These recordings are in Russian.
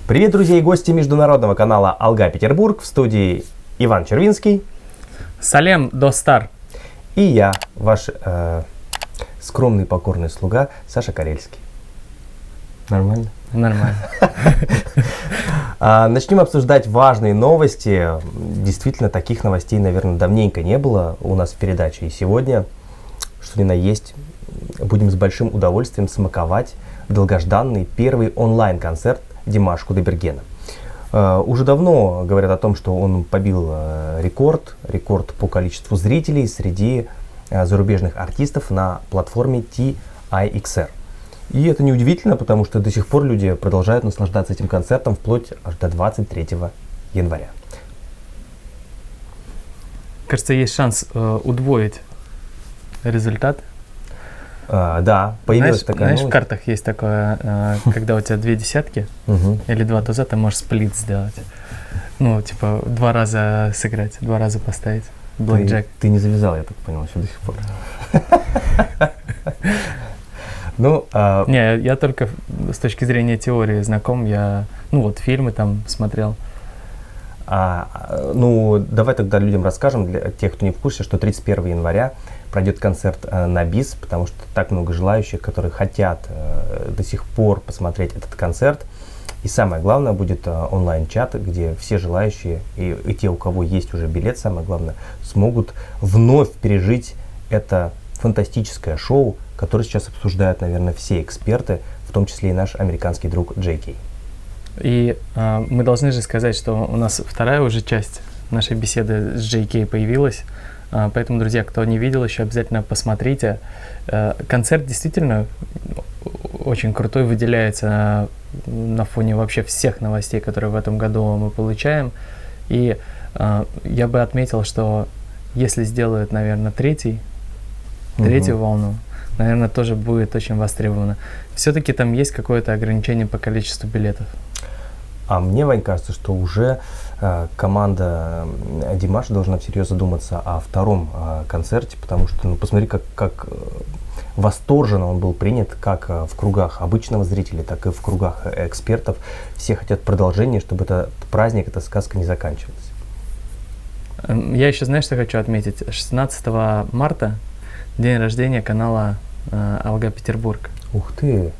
Привет, друзья и гости международного канала Алга Петербург, в студии Иван Червинский. Салем Достар. И я, ваш скромный покорный слуга Саша Карельский. Нормально? Нормально. Начнем обсуждать важные новости. Действительно, таких новостей, наверное, давненько не было у нас в передаче. И сегодня, что ни на есть, будем с большим удовольствием смаковать долгожданный первый онлайн-концерт Димаша Кудайбергена. Уже давно говорят о том, что он побил рекорд по количеству зрителей среди зарубежных артистов на платформе TIXR. И это неудивительно, потому что до сих пор люди продолжают наслаждаться этим концертом вплоть аж до 23 января. Кажется, есть шанс удвоить результат. Да, появилась такая Знаешь, в новость. картах есть такое, когда у тебя две десятки или два туза, ты можешь сплит сделать. Ну, типа, 2 раза сыграть, 2 раза поставить. Блэкджек. Ты не завязал, я так понял, еще до сих пор. Ну, Не, я только с точки зрения теории знаком, фильмы там смотрел. Давай тогда людям расскажем, для тех, кто не в курсе, что 31 января пройдет концерт на БИС, потому что так много желающих, которые хотят до сих пор посмотреть этот концерт. И самое главное, будет онлайн-чат, где все желающие и те, у кого есть уже билет, самое главное, смогут вновь пережить это фантастическое шоу, которое сейчас обсуждают, наверное, все эксперты, в том числе и наш американский друг Джей Кей. И мы должны же сказать, что у нас вторая уже часть нашей беседы с Джей Кей появилась. Поэтому, друзья, кто не видел еще, обязательно посмотрите. Концерт действительно очень крутой, выделяется на фоне вообще всех новостей, которые в этом году мы получаем. И я бы отметил, что если сделают, наверное, третью волну, наверное, тоже будет очень востребовано. Все-таки там есть какое-то ограничение по количеству билетов. А мне, Вань, кажется, что уже команда Димаша должна всерьез задуматься о втором концерте, потому что, посмотри, как восторженно он был принят, как в кругах обычного зрителя, так и в кругах экспертов. Все хотят продолжения, чтобы этот праздник, эта сказка не заканчивалась. Я еще, знаешь, что хочу отметить? 16 марта день рождения канала Алга Петербург. Ух ты!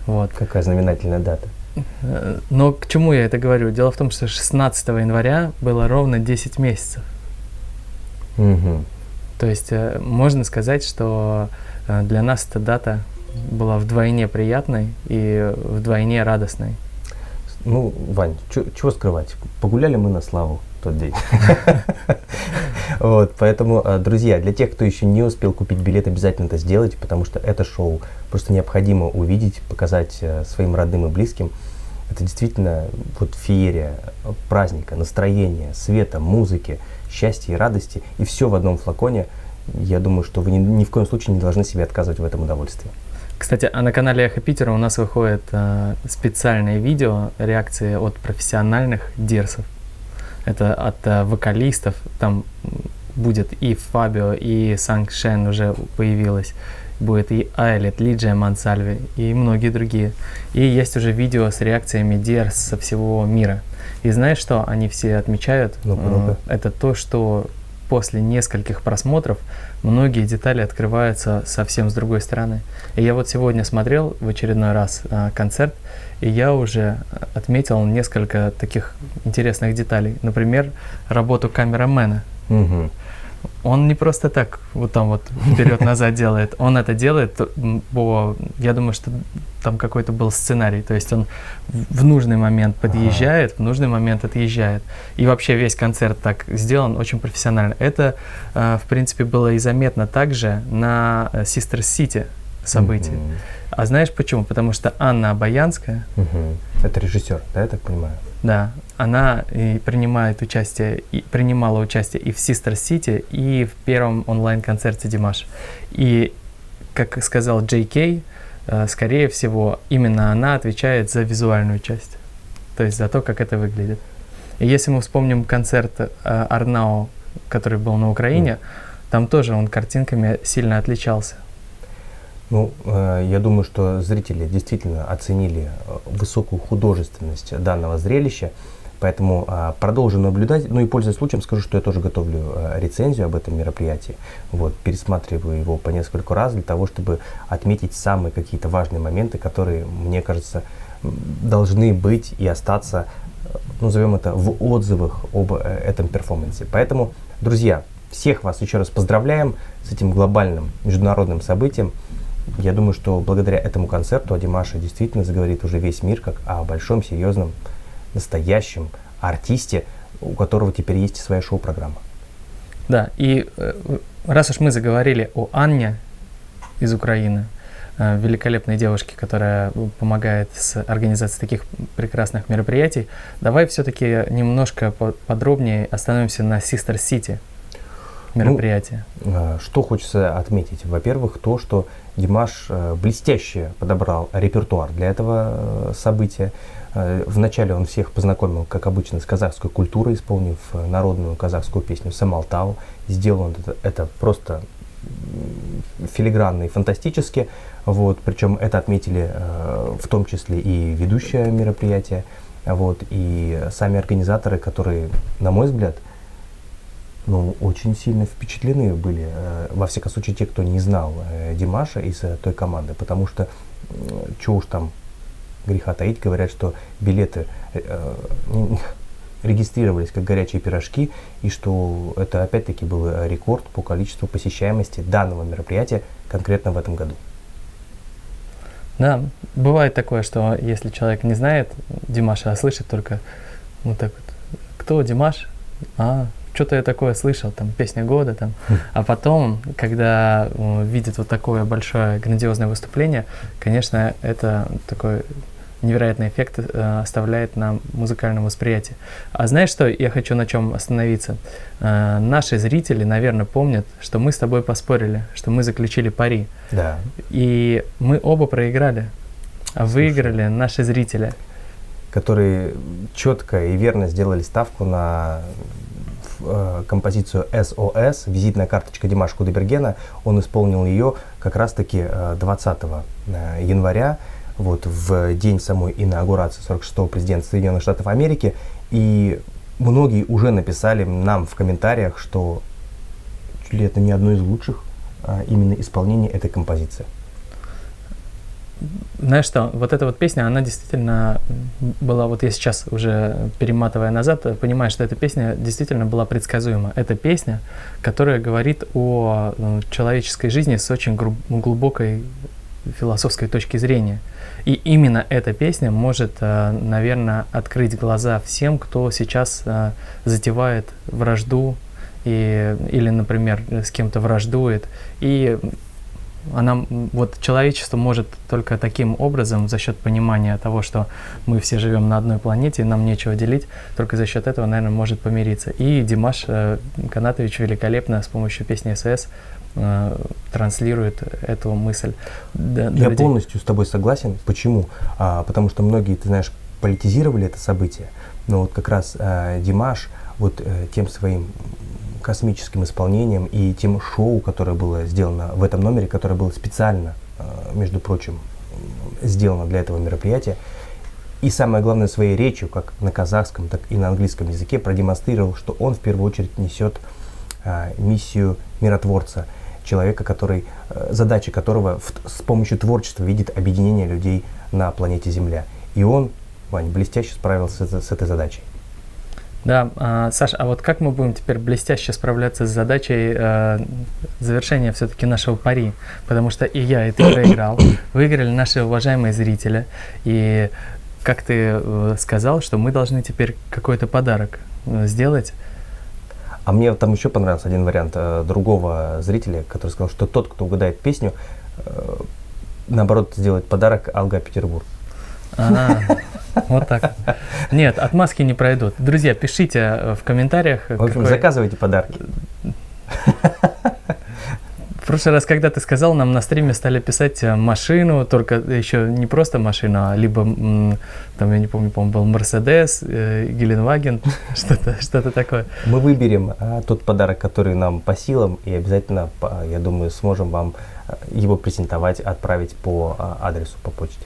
Вот. Какая знаменательная дата. Но к чему я это говорю? Дело в том, что 16 января было ровно 10 месяцев. То есть можно сказать, что для нас эта дата была вдвойне приятной и вдвойне радостной. Ну, Вань, чего скрывать? Погуляли мы на славу в тот день. Вот, поэтому, друзья, для тех, кто еще не успел купить билет, обязательно это сделайте, потому что это шоу просто необходимо увидеть, показать своим родным и близким. Это действительно вот феерия праздника, настроения, света, музыки, счастья и радости, и все в одном флаконе. Я думаю, что вы ни в коем случае не должны себе отказывать в этом удовольствии. Кстати, а на канале Эхо Питера у нас выходит специальное видео, реакции от профессиональных дерсов. Это от вокалистов, там будет и Фабио, и Санг Шен уже появилась, будет и Айлет, Лиджия Мансальви и многие другие. И есть уже видео с реакциями дерс со всего мира. И знаешь, что они все отмечают? Это то, что после нескольких просмотров многие детали открываются совсем с другой стороны. И я вот сегодня смотрел в очередной раз концерт, и я уже отметил несколько таких интересных деталей. Например, работу камерамена. Он не просто так вот там вот вперед-назад делает. Он это делает я думаю, что там какой-то был сценарий. То есть он в нужный момент подъезжает, в нужный момент отъезжает. И вообще весь концерт так сделан очень профессионально. Это, в принципе, было и заметно также на Sisters City событии. А знаешь почему? Потому что Анна Обаянская... Это режиссер, да, я так понимаю? Да, она и принимала участие и в Sisters City, и в первом онлайн-концерте Димаша. И, как сказал Джей Кей, скорее всего, именно она отвечает за визуальную часть, то есть за то, как это выглядит. И если мы вспомним концерт Арнао, который был на Украине, там тоже он картинками сильно отличался. Я думаю, что зрители действительно оценили высокую художественность данного зрелища, поэтому продолжу наблюдать. И пользуясь случаем, скажу, что я тоже готовлю рецензию об этом мероприятии. Пересматриваю его по несколько раз для того, чтобы отметить самые какие-то важные моменты, которые, мне кажется, должны быть и остаться, назовем это, в отзывах об этом перформансе. Поэтому, друзья, всех вас еще раз поздравляем с этим глобальным международным событием. Я думаю, что благодаря этому концерту о Димаше действительно заговорит уже весь мир как о большом, серьезном, настоящем артисте, у которого теперь есть своя шоу-программа. Да, и раз уж мы заговорили о Анне из Украины, великолепной девушке, которая помогает с организацией таких прекрасных мероприятий, давай все-таки немножко подробнее остановимся на Sister City мероприятие. Что хочется отметить? Во-первых, то, что Димаш блестяще подобрал репертуар для этого события. Вначале он всех познакомил, как обычно, с казахской культурой, исполнив народную казахскую песню «Самалтау». Сделал он это просто филигранно и фантастически. Причем это отметили в том числе и ведущие мероприятия, и сами организаторы, которые, на мой взгляд, очень сильно впечатлены были, во всяком случае, те, кто не знал Димаша из той команды, потому что, чего уж там греха таить, говорят, что билеты регистрировались как горячие пирожки, и что это опять-таки был рекорд по количеству посещаемости данного мероприятия конкретно в этом году. Да, бывает такое, что если человек не знает Димаша, а слышит только кто Димаш? Что-то я такое слышал, песня года, А потом, когда видит такое большое грандиозное выступление, конечно, это такой невероятный эффект оставляет на музыкальном восприятии. А знаешь что, я хочу на чем остановиться. Наши зрители, наверное, помнят, что мы с тобой поспорили, что мы заключили пари. Да. И мы оба проиграли, а выиграли наши зрители. Которые четко и верно сделали ставку на композицию SOS, визитная карточка Димаша Кудайбергена. Он исполнил ее как раз-таки 20 января, в день самой инаугурации 46-го президента Соединенных Штатов Америки. И многие уже написали нам в комментариях, что чуть ли это не одно из лучших именно исполнений этой композиции. Знаешь что, эта песня, она действительно была, я сейчас уже перематывая назад, понимаю, что эта песня действительно была предсказуема. Это песня, которая говорит о человеческой жизни с очень глубокой философской точки зрения. И именно эта песня может, наверное, открыть глаза всем, кто сейчас затевает вражду или, например, с кем-то враждует. И человечество может только таким образом, за счет понимания того, что мы все живем на одной планете, нам нечего делить, только за счет этого, наверное, может помириться. И Димаш Канатович великолепно с помощью песни «СС» транслирует эту мысль. Я полностью с тобой согласен. Почему? Потому что многие, ты знаешь, политизировали это событие, но как раз Димаш тем своим космическим исполнением и тем шоу, которое было сделано в этом номере, которое было специально, между прочим, сделано для этого мероприятия, и самое главное, своей речью, как на казахском, так и на английском языке, продемонстрировал, что он в первую очередь несет миссию миротворца, человека, задача которого с помощью творчества видит объединение людей на планете Земля. И он, Вань, блестяще справился с этой задачей. Да, Саш, а как мы будем теперь блестяще справляться с задачей завершения все-таки нашего пари? Потому что и я, и ты проиграл, выиграли наши уважаемые зрители. И как ты сказал, что мы должны теперь какой-то подарок сделать. А мне там еще понравился один вариант другого зрителя, который сказал, что тот, кто угадает песню, наоборот, сделает подарок Алга Петербург. Вот так. Нет, отмазки не пройдут. Друзья, пишите в комментариях. В общем, заказывайте подарки. прошлый раз, когда ты сказал, нам на стриме стали писать машину, только еще не просто машину, а либо, там, я не помню, по-моему, был Мерседес, Геленваген, что-то такое. Мы выберем тот подарок, который нам по силам, и обязательно, я думаю, сможем вам его презентовать, отправить по адресу, по почте.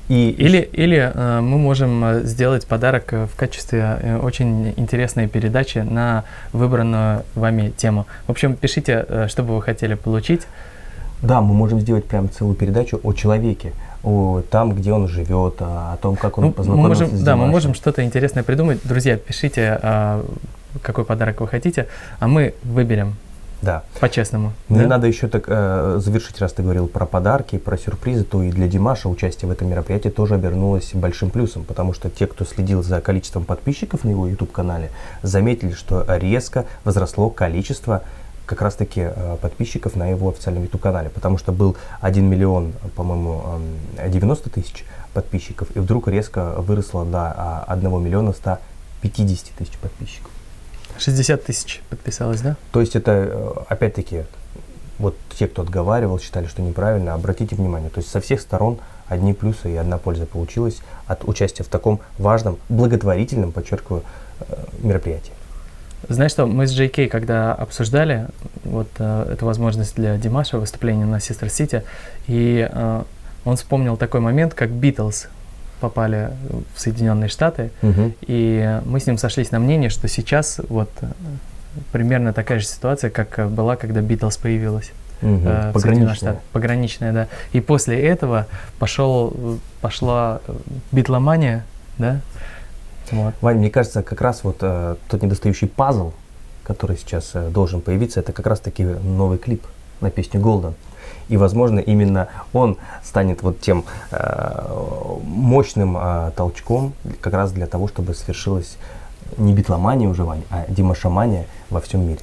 Или мы можем сделать подарок в качестве очень интересной передачи на выбранную вами тему. В общем, пишите, что бы вы хотели получить. Да, мы можем сделать прям целую передачу о человеке, о там, где он живет, о том, как он познакомился с Димашем. Да, мы можем что-то интересное придумать. Друзья, пишите, какой подарок вы хотите, а мы выберем. Да. По-честному. Мне да? надо еще так завершить, раз ты говорил про подарки, про сюрпризы, то и для Димаша участие в этом мероприятии тоже обернулось большим плюсом, потому что те, кто следил за количеством подписчиков на его YouTube-канале, заметили, что резко возросло количество как раз-таки подписчиков на его официальном YouTube-канале, потому что был 1 миллион, по-моему, 90 тысяч подписчиков, и вдруг резко выросло до 1 миллиона 150 тысяч подписчиков. 60 тысяч подписалось, да? То есть это, опять-таки, вот те, кто отговаривал, считали, что неправильно, обратите внимание, то есть со всех сторон одни плюсы и одна польза получилась от участия в таком важном, благотворительном, подчеркиваю, мероприятии. Знаешь что, мы с Джей когда обсуждали вот эту возможность для Димаша выступления на Sister City, и он вспомнил такой момент, как Beatles попали в Соединенные Штаты, и мы с ним сошлись на мнении, что сейчас вот примерно такая же ситуация, как была, когда Beatles появилась. В Соединенных Штатах. Пограничная, да. И после этого пошла битломания, да? Вот. Вань, мне кажется, как раз вот тот недостающий пазл, который сейчас должен появиться, это как раз-таки новый клип на песню Golden. И, возможно, именно он станет вот тем мощным толчком как раз для того, чтобы свершилась не битломания уже, Вань, а димашомания во всем мире.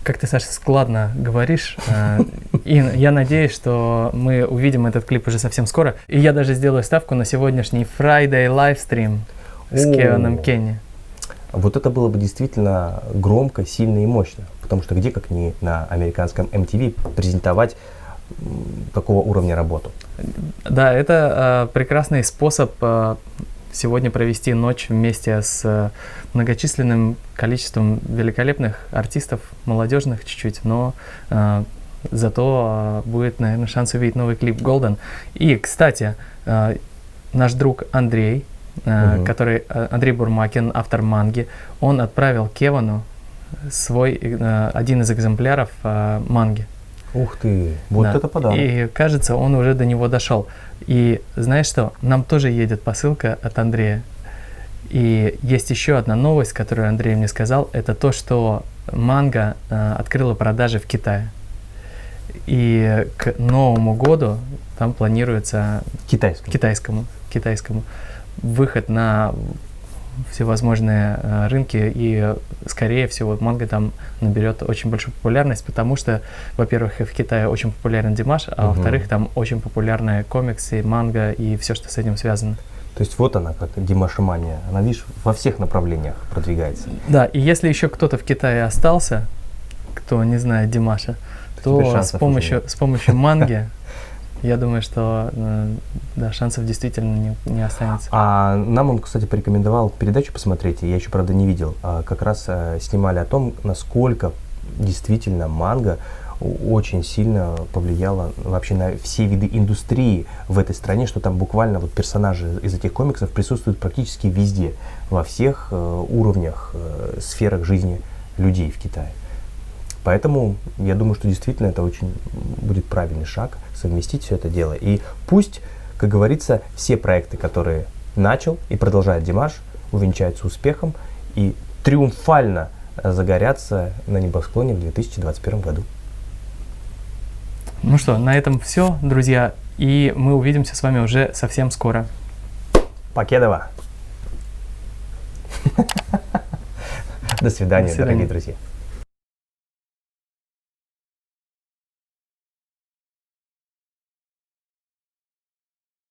Как ты, Саша, складно говоришь. И я надеюсь, что мы увидим этот клип уже совсем скоро. И я даже сделаю ставку на сегодняшний Friday livestream с Кевином Кенни. Вот это было бы действительно громко, сильно и мощно. Потому что где, как ни на американском MTV, презентовать такого уровня работу. Да, это прекрасный способ сегодня провести ночь вместе с многочисленным количеством великолепных артистов, молодежных чуть-чуть, но зато будет, наверное, шанс увидеть новый клип Golden. И, кстати, наш друг Андрей, Андрей Бурмакин, автор манги, он отправил Кевану один из экземпляров манги. Ух ты, вот да. Это подарок. И кажется, он уже до него дошел. И знаешь что, нам тоже едет посылка от Андрея. И есть еще одна новость, которую Андрей мне сказал, это то, что манга открыла продажи в Китае. И к Новому году там планируется китайскому выход на всевозможные рынки, и, скорее всего, манга там наберет очень большую популярность, потому что, во-первых, в Китае очень популярен Димаш, а во-вторых, там очень популярные комиксы, манга и все, что с этим связано. То есть вот она, как димашомания, она, видишь, во всех направлениях продвигается. Да, и если еще кто-то в Китае остался, кто не знает Димаша, то с помощью манги, я думаю, что да, шансов действительно не останется. А нам он, кстати, порекомендовал передачу посмотреть, я еще, правда, не видел. Как раз снимали о том, насколько действительно манга очень сильно повлияла вообще на все виды индустрии в этой стране, что там буквально вот персонажи из этих комиксов присутствуют практически везде, во всех уровнях, сферах жизни людей в Китае. Поэтому я думаю, что действительно это очень будет правильный шаг, совместить все это дело. И пусть, как говорится, все проекты, которые начал и продолжает Димаш, увенчаются успехом и триумфально загорятся на небосклоне в 2021 году. Ну что, на этом все, друзья, и мы увидимся с вами уже совсем скоро. Покедова! До свидания, дорогие друзья.